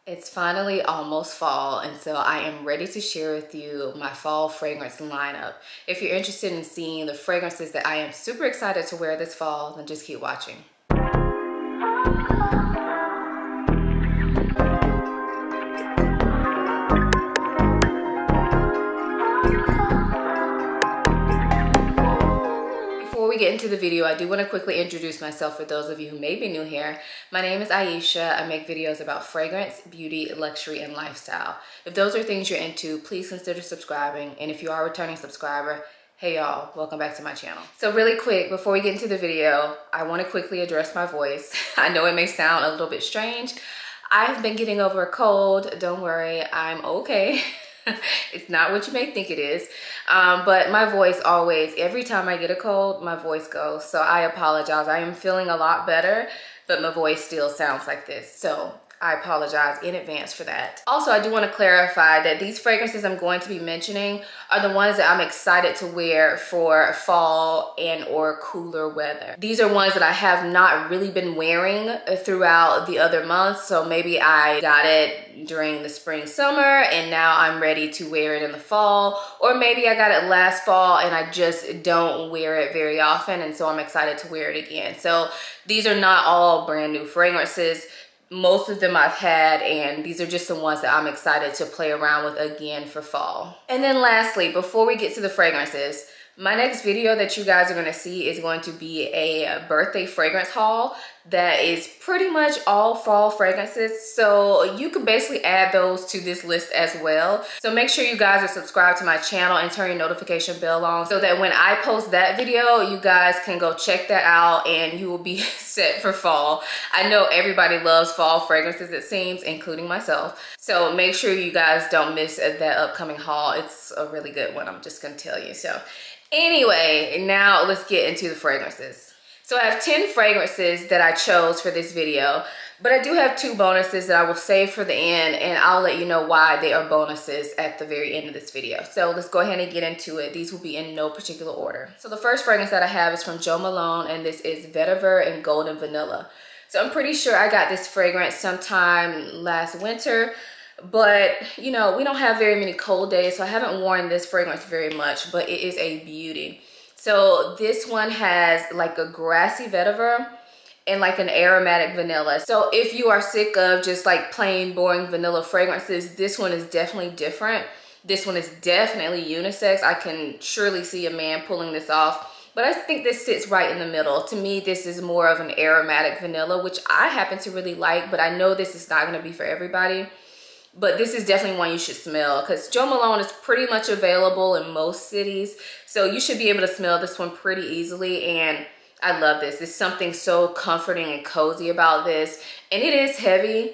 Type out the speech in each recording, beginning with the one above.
It's finally almost fall, and so I am ready to share with you my fall fragrance lineup. If you're interested in seeing the fragrances that I am super excited to wear this fall, then just keep watching. Before we get into the video, I do want to quickly introduce myself for those of you who may be new here. My name is Ayesha. I make videos about fragrance, beauty, luxury, and lifestyle. If those are things you're into, please consider subscribing. And if you are a returning subscriber, hey y'all, welcome back to my channel. So really quick, before we get into the video, I want to quickly address my voice. I know it may sound a little bit strange. I've been getting over a cold. Don't worry, I'm okay. It's not what you may think it is, but my voice always, every time I get a cold, my voice goes. So I apologize. I am feeling a lot better, but my voice still sounds like this. So I apologize in advance for that. Also, I do want to clarify that these fragrances I'm going to be mentioning are the ones that I'm excited to wear for fall and or cooler weather. These are ones that I have not really been wearing throughout the other months. So maybe I got it during the spring, summer, and now I'm ready to wear it in the fall. Or maybe I got it last fall and I just don't wear it very often. And so I'm excited to wear it again. So these are not all brand new fragrances. Most of them I've had, and these are just the ones that I'm excited to play around with again for fall. And then lastly, before we get to the fragrances, my next video that you guys are going to see is going to be a birthday fragrance haul that is pretty much all fall fragrances. So you can basically add those to this list as well. So make sure you guys are subscribed to my channel and turn your notification bell on so that when I post that video, you guys can go check that out and you will be set for fall. I know everybody loves fall fragrances, it seems, including myself. So make sure you guys don't miss that upcoming haul. It's a really good one, I'm just gonna tell you. So anyway, now let's get into the fragrances. So I have 10 fragrances that I chose for this video, but I do have 2 bonuses that I will save for the end, and I'll let you know why they are bonuses at the very end of this video. So let's go ahead and get into it. These will be in no particular order. So the first fragrance that I have is from Jo Malone, and this is Vetiver in Golden Vanilla. So I'm pretty sure I got this fragrance sometime last winter, but you know, we don't have very many cold days, so I haven't worn this fragrance very much, but it is a beauty. So this one has like a grassy vetiver and like an aromatic vanilla. So if you are sick of just like plain boring vanilla fragrances, this one is definitely different. This one is definitely unisex. I can surely see a man pulling this off, but I think this sits right in the middle. To me, this is more of an aromatic vanilla, which I happen to really like, but I know this is not gonna be for everybody. But this is definitely one you should smell because Jo Malone is pretty much available in most cities. So you should be able to smell this one pretty easily. And I love this. There's something so comforting and cozy about this. And it is heavy.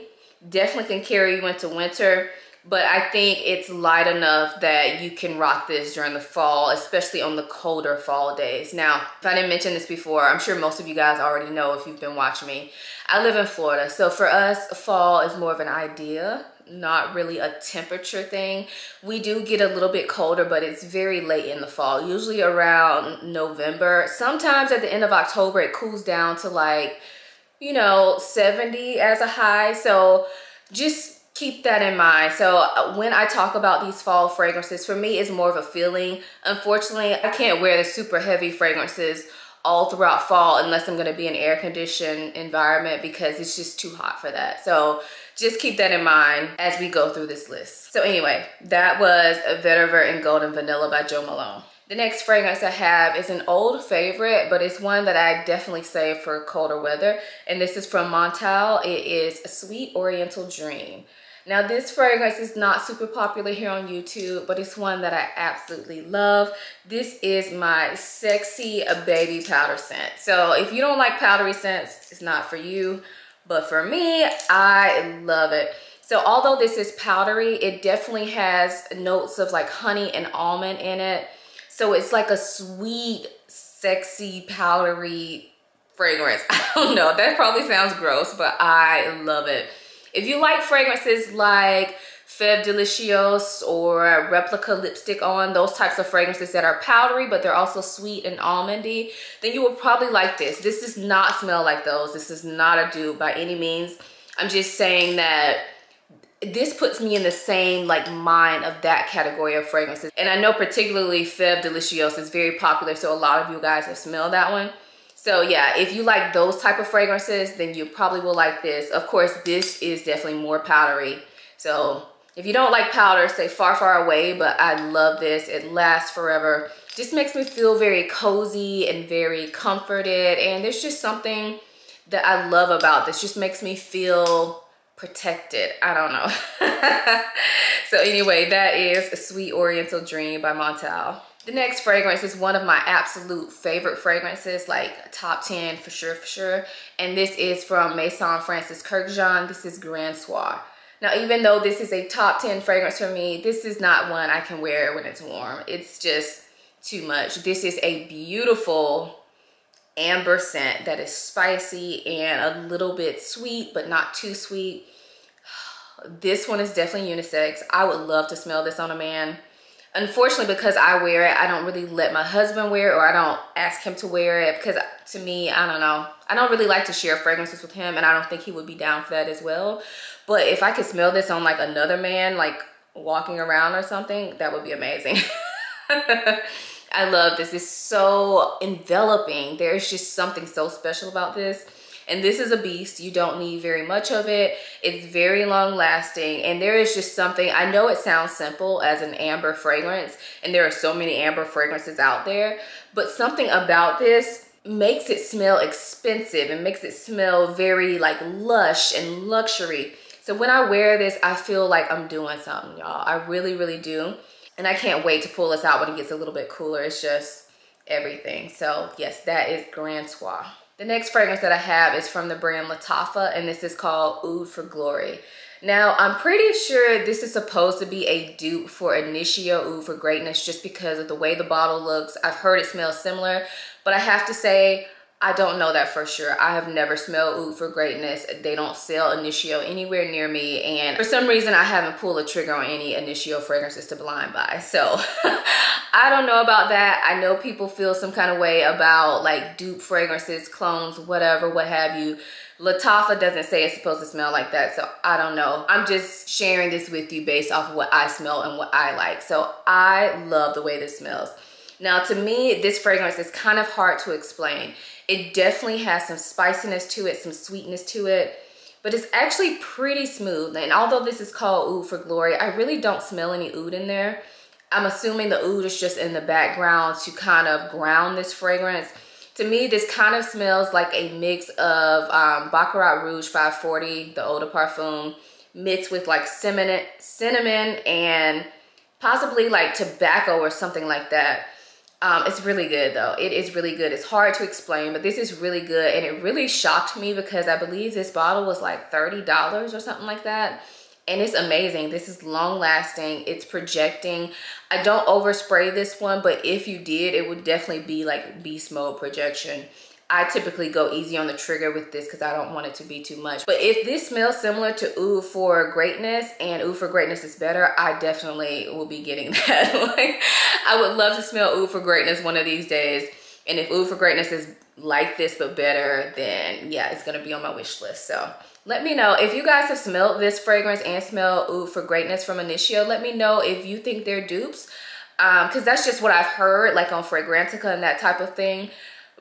Definitely can carry you into winter. But I think it's light enough that you can rock this during the fall, especially on the colder fall days. Now, if I didn't mention this before, I'm sure most of you guys already know if you've been watching me. I live in Florida. So for us, fall is more of an idea, not really a temperature thing. We do get a little bit colder, but it's very late in the fall, usually around November. Sometimes at the end of October, it cools down to like, you know, 70 as a high. So just keep that in mind. So when I talk about these fall fragrances, for me, it's more of a feeling. Unfortunately, I can't wear the super heavy fragrances all throughout fall unless I'm going to be in an air-conditioned environment because it's just too hot for that. So just keep that in mind as we go through this list. So anyway, that was Vetiver in Golden Vanilla by Jo Malone. The next fragrance I have is an old favorite, but it's one that I definitely save for colder weather. And this is from Montale. It is a Sweet Oriental Dream. Now this fragrance is not super popular here on YouTube, but it's one that I absolutely love. This is my sexy baby powder scent. So if you don't like powdery scents, it's not for you. But for me, I love it. So although this is powdery, it definitely has notes of like honey and almond in it. So it's like a sweet, sexy, powdery fragrance. I don't know, that probably sounds gross, but I love it. If you like fragrances like Fève Délicieuse or Replica lipstick on, those types of fragrances that are powdery, but they're also sweet and almondy, then you will probably like this. This does not smell like those. This is not a dupe by any means. I'm just saying that this puts me in the same like mind of that category of fragrances. And I know particularly Fève Delicieuse is very popular, so a lot of you guys have smelled that one. So yeah, if you like those type of fragrances, then you probably will like this. Of course, this is definitely more powdery. So if you don't like powder, stay far, far away, but I love this. It lasts forever. Just makes me feel very cozy and very comforted. And there's just something that I love about this. Just makes me feel protected. I don't know. So anyway, that is a Sweet Oriental Dream by Montale. The next fragrance is one of my absolute favorite fragrances, like top 10 for sure, for sure. And this is from Maison Francis Kurkdjian. This is Grand Soir. Now, even though this is a top 10 fragrance for me, this is not one I can wear when it's warm. It's just too much. This is a beautiful amber scent that is spicy and a little bit sweet, but not too sweet. This one is definitely unisex. I would love to smell this on a man. Unfortunately, because I wear it, I don't really let my husband wear it, or I don't ask him to wear it, because to me, I don't know. I don't really like to share fragrances with him, and I don't think he would be down for that as well. But if I could smell this on like another man, like walking around or something, that would be amazing. I love this. It's so enveloping. There's just something so special about this. And this is a beast. You don't need very much of it. It's very long lasting. And there is just something, I know it sounds simple as an amber fragrance, and there are so many amber fragrances out there, but something about this makes it smell expensive and makes it smell very like lush and luxury. So when I wear this, I feel like I'm doing something, y'all. I really, really do. And I can't wait to pull this out when it gets a little bit cooler. It's just everything. So yes, that is Grand Soir. The next fragrance that I have is from the brand Lattafa, and this is called Oud for Glory. Now, I'm pretty sure this is supposed to be a dupe for Initio Oud for Greatness just because of the way the bottle looks. I've heard it smells similar, but I have to say, I don't know that for sure. I have never smelled Oud for Greatness. They don't sell Initio anywhere near me, and for some reason, I haven't pulled a trigger on any Initio fragrances to blind buy. So I don't know about that. I know people feel some kind of way about like dupe fragrances, clones, whatever, what have you. Lattafa doesn't say it's supposed to smell like that, so I don't know. I'm just sharing this with you based off of what I smell and what I like. So I love the way this smells. Now, to me, this fragrance is kind of hard to explain. It definitely has some spiciness to it, some sweetness to it, but it's actually pretty smooth. And although this is called Oud for Glory, I really don't smell any oud in there. I'm assuming the oud is just in the background to kind of ground this fragrance. To me, this kind of smells like a mix of Baccarat Rouge 540, the eau de parfum, mixed with like cinnamon and possibly like tobacco or something like that. It's really good though. It is really good. It's hard to explain, but this is really good. And it really shocked me because I believe this bottle was like $30 or something like that. And it's amazing. This is long lasting. It's projecting. I don't overspray this one, but if you did, it would definitely be like beast mode projection. I typically go easy on the trigger with this because I don't want it to be too much. But if this smells similar to Oud for Greatness and Oud for Greatness is better, I definitely will be getting that. Like, I would love to smell Oud for Greatness one of these days. And if Oud for Greatness is like this but better, then yeah, it's gonna be on my wish list. So let me know if you guys have smelled this fragrance and smelled Oud for Greatness from Initio. Let me know if you think they're dupes, because that's just what I've heard, like on Fragrantica and that type of thing.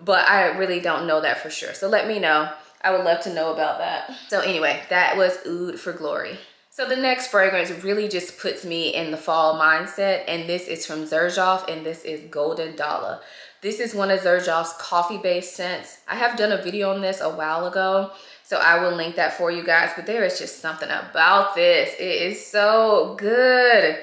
But I really don't know that for sure. So let me know. I would love to know about that. So anyway, that was Oud for Glory. So the next fragrance really just puts me in the fall mindset, and this is from Xerjoff, and this is Golden Dallah. This is one of Xerjoff's coffee-based scents. I have done a video on this a while ago, so I will link that for you guys, but there is just something about this. It is so good.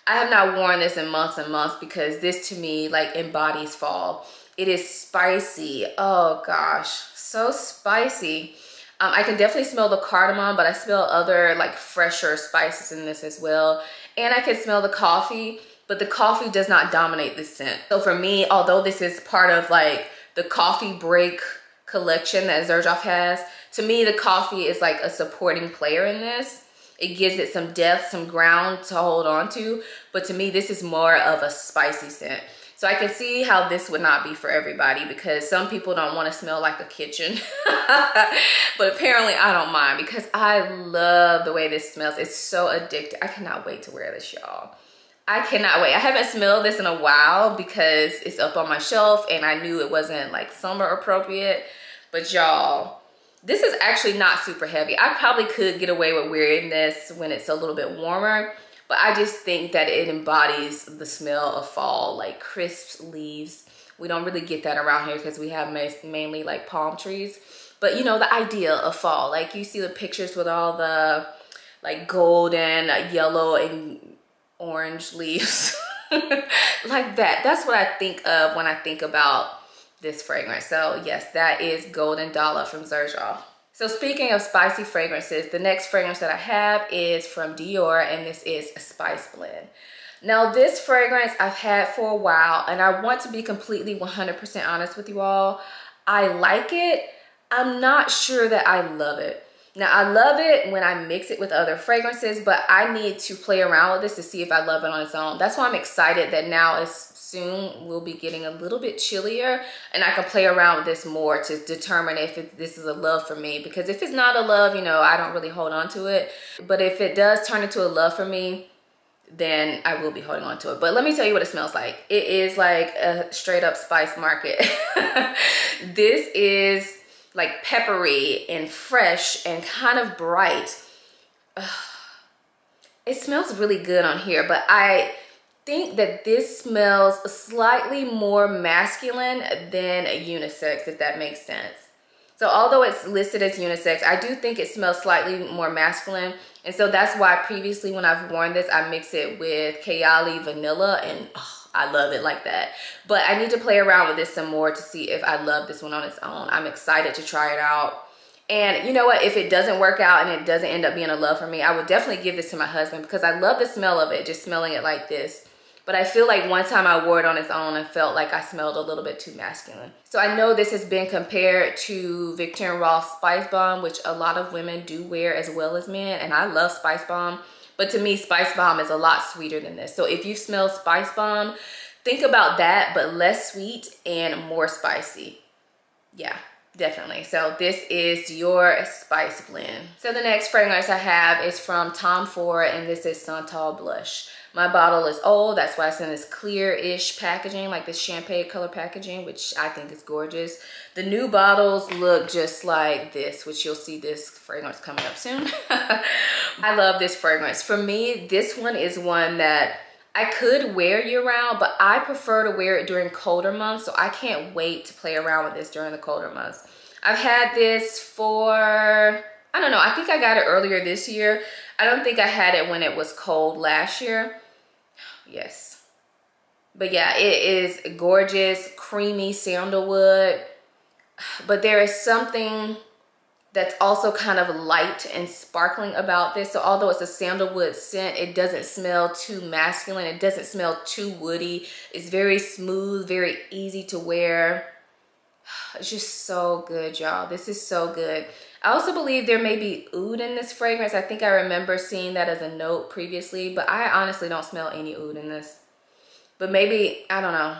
I have not worn this in months and months because this to me like embodies fall. It is spicy. Oh gosh, so spicy. I can definitely smell the cardamom, but I smell other like fresher spices in this as well. And I can smell the coffee, but the coffee does not dominate this scent. So for me, although this is part of like the coffee break collection that Xerjoff has, to me the coffee is like a supporting player in this. It gives it some depth, some ground to hold on to, but to me this is more of a spicy scent. So I can see how this would not be for everybody, because some people don't want to smell like a kitchen. But apparently I don't mind, because I love the way this smells. It's so addictive. I cannot wait to wear this, y'all. I cannot wait. I haven't smelled this in a while because it's up on my shelf and I knew it wasn't like summer appropriate. But y'all, this is actually not super heavy. I probably could get away with wearing this when it's a little bit warmer, but I just think that it embodies the smell of fall, like crisp leaves. We don't really get that around here because we have mainly like palm trees. But you know, the idea of fall, like you see the pictures with all the like golden, yellow, and orange leaves. Like that. That's what I think of when I think about this fragrance. So yes, that is Golden Dallah from Xerjoff. So speaking of spicy fragrances, the next fragrance that I have is from Dior, and this is a Spice Blend. Now this fragrance I've had for a while, and I want to be completely 100% honest with you all. I like it. I'm not sure that I love it. Now I love it when I mix it with other fragrances, but I need to play around with this to see if I love it on its own. That's why I'm excited that now it's soon we'll be getting a little bit chillier, and I can play around with this more to determine if this is a love for me. Because if it's not a love, you know, I don't really hold on to it. But if it does turn into a love for me, then I will be holding on to it. But let me tell you what it smells like. It is like a straight up spice market. This is like peppery and fresh and kind of bright. It smells really good on here, but I think that this smells slightly more masculine than a unisex, if that makes sense. So although it's listed as unisex, I do think it smells slightly more masculine. And so that's why previously when I've worn this, I mix it with Kayali Vanilla, and I love it like that. But I need to play around with this some more to see if I love this one on its own. I'm excited to try it out. And you know what? If it doesn't work out and it doesn't end up being a love for me, I would definitely give this to my husband, because I love the smell of it, just smelling it like this. But I feel like one time I wore it on its own and felt like I smelled a little bit too masculine. So I know this has been compared to Viktor & Rolf's Spice Bomb, which a lot of women do wear as well as men. And I love Spice Bomb. But to me, Spice Bomb is a lot sweeter than this. So if you smell Spice Bomb, think about that, but less sweet and more spicy. Yeah, definitely. So this is Dior Spice Blend. So the next fragrance I have is from Tom Ford, and this is Santal Blush. My bottle is old, that's why it's in this clear-ish packaging, like this champagne color packaging, which I think is gorgeous. The new bottles look just like this, which you'll see this fragrance coming up soon. I love this fragrance. For me, this one is one that I could wear year-round, but I prefer to wear it during colder months, so I can't wait to play around with this during the colder months. I've had this for, I don't know, I think I got it earlier this year. I don't think I had it when it was cold last year. Yes. But yeah, it is gorgeous, creamy sandalwood. But there is something that's also kind of light and sparkling about this. So although it's a sandalwood scent, it doesn't smell too masculine. It doesn't smell too woody. It's very smooth, very easy to wear. It's just so good, y'all. This is so good. I also believe there may be oud in this fragrance. I think I remember seeing that as a note previously, but I honestly don't smell any oud in this. But maybe, I don't know.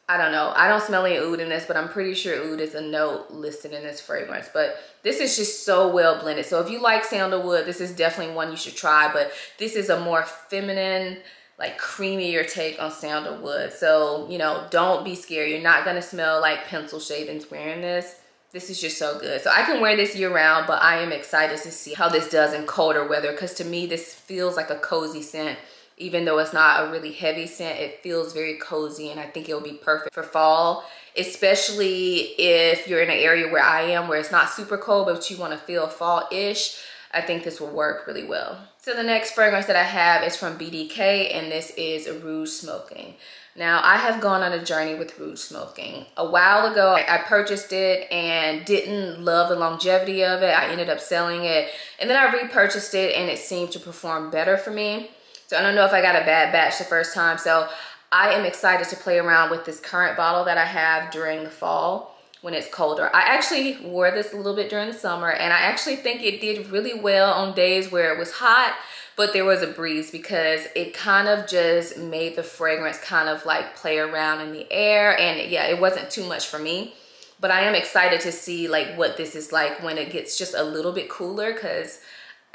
I don't know. I don't smell any oud in this, but I'm pretty sure oud is a note listed in this fragrance. But this is just so well blended. So if you like sandalwood, this is definitely one you should try. But this is a more feminine, like creamier take on sandalwood. So, you know, don't be scared. You're not going to smell like pencil shavings wearing this. This is just so good. So I can wear this year round, but I am excited to see how this does in colder weather, because to me, this feels like a cozy scent. Even though it's not a really heavy scent, it feels very cozy, and I think it'll be perfect for fall, especially if you're in an area where I am, where it's not super cold, but you want to feel fall-ish. I think this will work really well. So the next fragrance that I have is from BDK, and this is Rouge Smoking. Now, I have gone on a journey with Rouge Smoking. A while ago, I purchased it and didn't love the longevity of it. I ended up selling it, and then I repurchased it, and it seemed to perform better for me. So I don't know if I got a bad batch the first time. So I am excited to play around with this current bottle that I have during the fall. when it's colder. I actually wore this a little bit during the summer, and I actually think it did really well on days where it was hot, but there was a breeze, because it kind of just made the fragrance kind of like play around in the air. And yeah, it wasn't too much for me, but I am excited to see like what this is like when it gets just a little bit cooler, because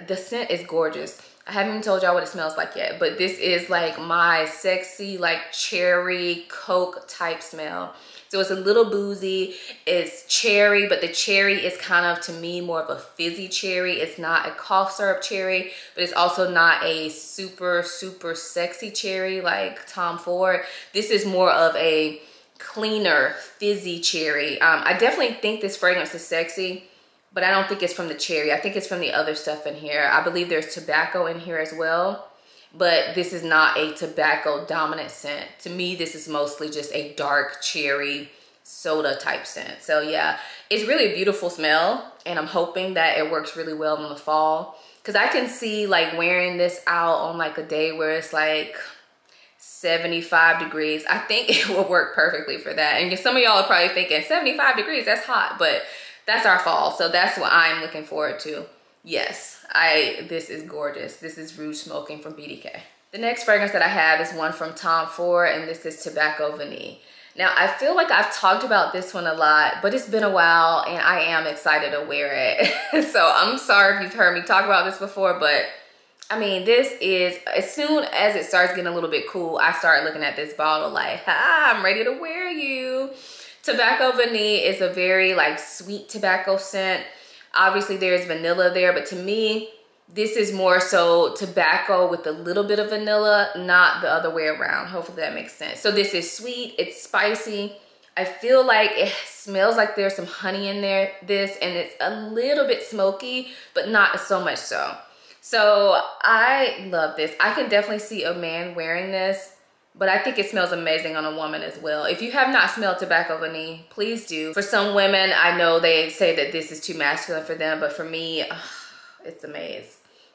the scent is gorgeous. I haven't even told y'all what it smells like yet, but this is like my sexy, like cherry Coke type smell. So it's a little boozy, it's cherry, but the cherry is kind of, to me, more of a fizzy cherry. It's not a cough syrup cherry, but it's also not a super, super sexy cherry like Tom Ford. This is more of a cleaner, fizzy cherry. I definitely think this fragrance is sexy, but I don't think it's from the cherry. I think it's from the other stuff in here. I believe there's tobacco in here as well, but this is not a tobacco dominant scent. To me, this is mostly just a dark cherry soda type scent. So yeah, it's really a beautiful smell, and I'm hoping that it works really well in the fall, because I can see like wearing this out on like a day where it's like 75 degrees. I think it will work perfectly for that. And some of y'all are probably thinking 75 degrees, that's hot, but that's our fall. So that's what I'm looking forward to. Yes, this is gorgeous. This is Rouge Smoking from BDK. The next fragrance that I have is one from Tom Ford, and this is Tobacco Vanille. Now, I feel like I've talked about this one a lot, but it's been a while, and I am excited to wear it. So I'm sorry if you've heard me talk about this before, but I mean, this is, as soon as it starts getting a little bit cool, I start looking at this bottle like, I'm ready to wear you. Tobacco Vanille is a very like sweet tobacco scent. Obviously there's vanilla there, but to me, this is more so tobacco with a little bit of vanilla, not the other way around. Hopefully that makes sense. So this is sweet, it's spicy. I feel like it smells like there's some honey in there, and it's a little bit smoky, but not so much so. So I love this. I can definitely see a man wearing this, but I think it smells amazing on a woman as well. If you have not smelled Tobacco Vanille, please do. For some women, I know they say that this is too masculine for them, but for me, it's amazing.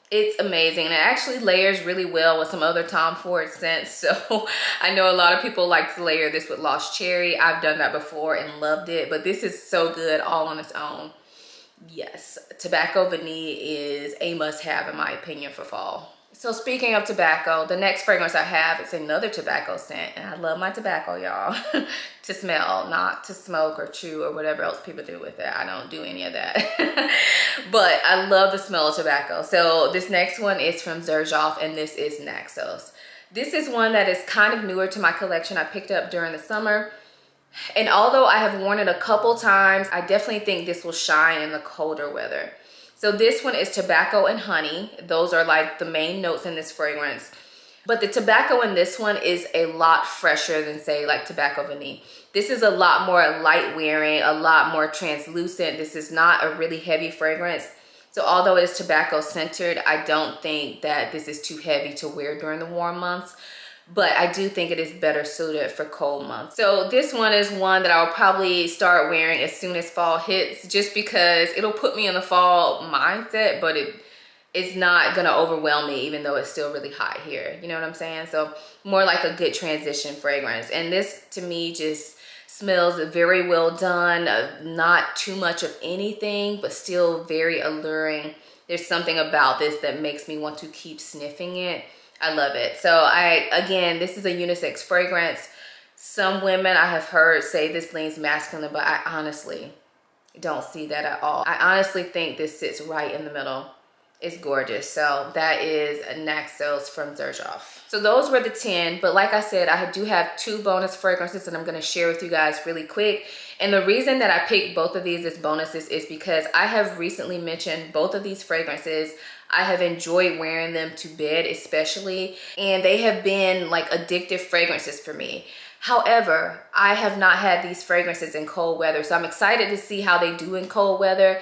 It's amazing, and it actually layers really well with some other Tom Ford scents. So I know a lot of people like to layer this with Lost Cherry. I've done that before and loved it, but this is so good all on its own. Yes, Tobacco Vanille is a must-have in my opinion for fall. So speaking of tobacco, the next fragrance I have is another tobacco scent, and I love my tobacco, y'all, to smell, not to smoke or chew or whatever else people do with it. I don't do any of that. But I love the smell of tobacco. So this next one is from Xerjoff, and this is Naxos. This is one that is kind of newer to my collection. I picked up during the summer. And although I have worn it a couple times, I definitely think this will shine in the colder weather. So this one is tobacco and honey. Those are like the main notes in this fragrance. But the tobacco in this one is a lot fresher than, say, like Tobacco Vanille. This is a lot more light wearing, a lot more translucent. This is not a really heavy fragrance. So although it is tobacco centered, I don't think that this is too heavy to wear during the warm months. But I do think it is better suited for cold months. So this one is one that I'll probably start wearing as soon as fall hits, just because it'll put me in the fall mindset, but it's not gonna overwhelm me, even though it's still really hot here. You know what I'm saying? So more like a good transition fragrance. And this to me just smells very well done, not too much of anything, but still very alluring. There's something about this that makes me want to keep sniffing it. I love it. So again, this is a unisex fragrance. Some women I have heard say this leans masculine, but I honestly don't see that at all. I honestly think this sits right in the middle. It's gorgeous. So that is Naxos from Xerjoff. So those were the 10, but like I said, I do have 2 bonus fragrances that I'm gonna share with you guys really quick. And the reason that I picked both of these as bonuses is because I have recently mentioned both of these fragrances. I have enjoyed wearing them to bed especially, and they have been like addictive fragrances for me. However, I have not had these fragrances in cold weather, so I'm excited to see how they do in cold weather,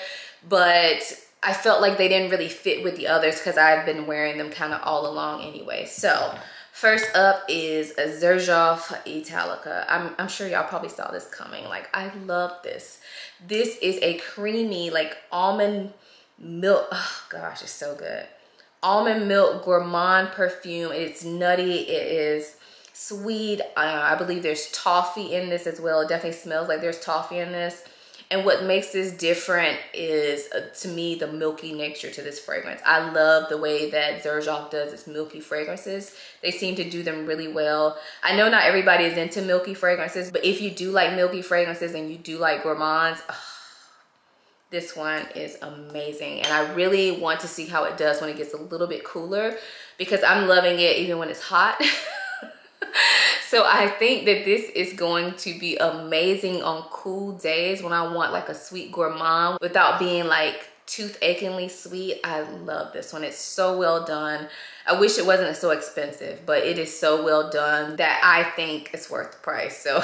but I felt like they didn't really fit with the others because I've been wearing them kind of all along anyway. So first up is a Xerjoff Italica. I'm sure y'all probably saw this coming. Like, I love this. This is a creamy, like almond milk. Oh gosh, it's so good. Almond milk gourmand perfume. It's nutty. It is sweet. I believe there's toffee in this as well. It definitely smells like there's toffee in this. And what makes this different is, to me, the milky nature to this fragrance. I love the way that Xerjoff does its milky fragrances. They seem to do them really well. I know not everybody is into milky fragrances, but if you do like milky fragrances and you do like gourmands, this one is amazing. And I really want to see how it does when it gets a little bit cooler, because I'm loving it even when it's hot. So I think that this is going to be amazing on cool days when I want like a sweet gourmand without being like tooth-achingly sweet. I love this one. It's so well done. I wish it wasn't so expensive, but it is so well done that I think it's worth the price. So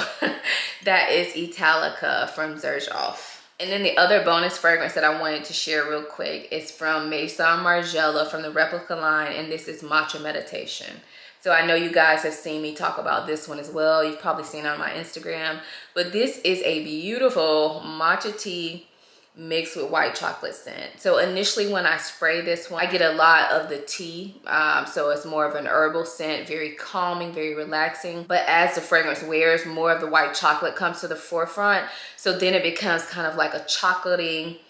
that is Italica from Xerjoff. And then the other bonus fragrance that I wanted to share real quick is from Maison Margiela from the Replica line, and this is Matcha Meditation. So I know you guys have seen me talk about this one as well. You've probably seen it on my Instagram. But this is a beautiful matcha tea mixed with white chocolate scent. So initially when I spray this one, I get a lot of the tea. So it's more of an herbal scent, very calming, very relaxing. But as the fragrance wears, more of the white chocolate comes to the forefront. So then it becomes kind of like a chocolatey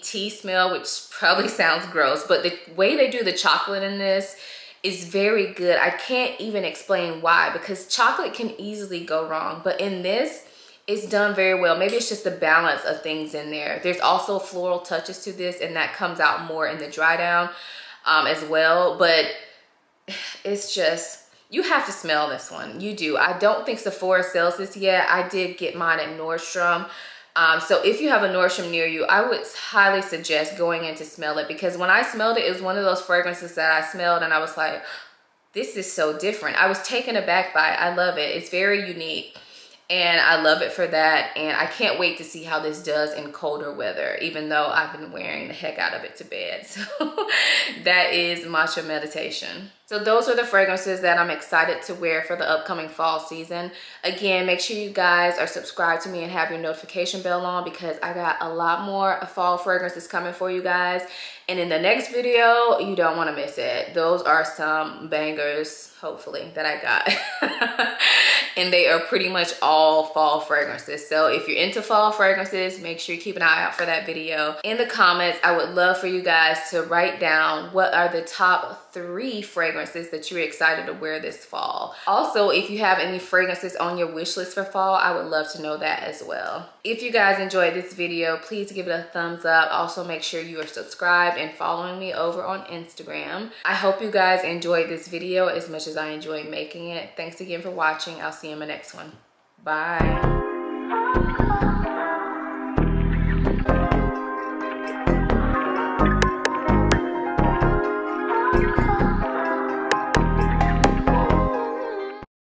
tea smell, which probably sounds gross. But the way they do the chocolate in this is very good. I can't even explain why, because chocolate can easily go wrong, but in this, it's done very well. Maybe it's just the balance of things in there. There's also floral touches to this, and that comes out more in the dry down as well, but it's just, you have to smell this one. You do. I don't think Sephora sells this yet. I did get mine at Nordstrom. So if you have a Nordstrom near you, I would highly suggest going in to smell it, because when I smelled it, it was one of those fragrances that I smelled and I was like, this is so different. I was taken aback by it. I love it. It's very unique and I love it for that. And I can't wait to see how this does in colder weather, even though I've been wearing the heck out of it to bed. So that is Matcha Meditation. So those are the fragrances that I'm excited to wear for the upcoming fall season. Again, make sure you guys are subscribed to me and have your notification bell on, because I got a lot more fall fragrances coming for you guys. And in the next video, you don't want to miss it. Those are some bangers, hopefully, that I got. And they are pretty much all fall fragrances. So if you're into fall fragrances, make sure you keep an eye out for that video. In the comments, I would love for you guys to write down what are the top 3 fragrances that you're excited to wear this fall. Also, if you have any fragrances on your wish list for fall, I would love to know that as well. If you guys enjoyed this video, please give it a thumbs up. Also, make sure you are subscribed and following me over on Instagram. I hope you guys enjoyed this video as much as I enjoyed making it. Thanks again for watching. I'll see you in my next one. Bye.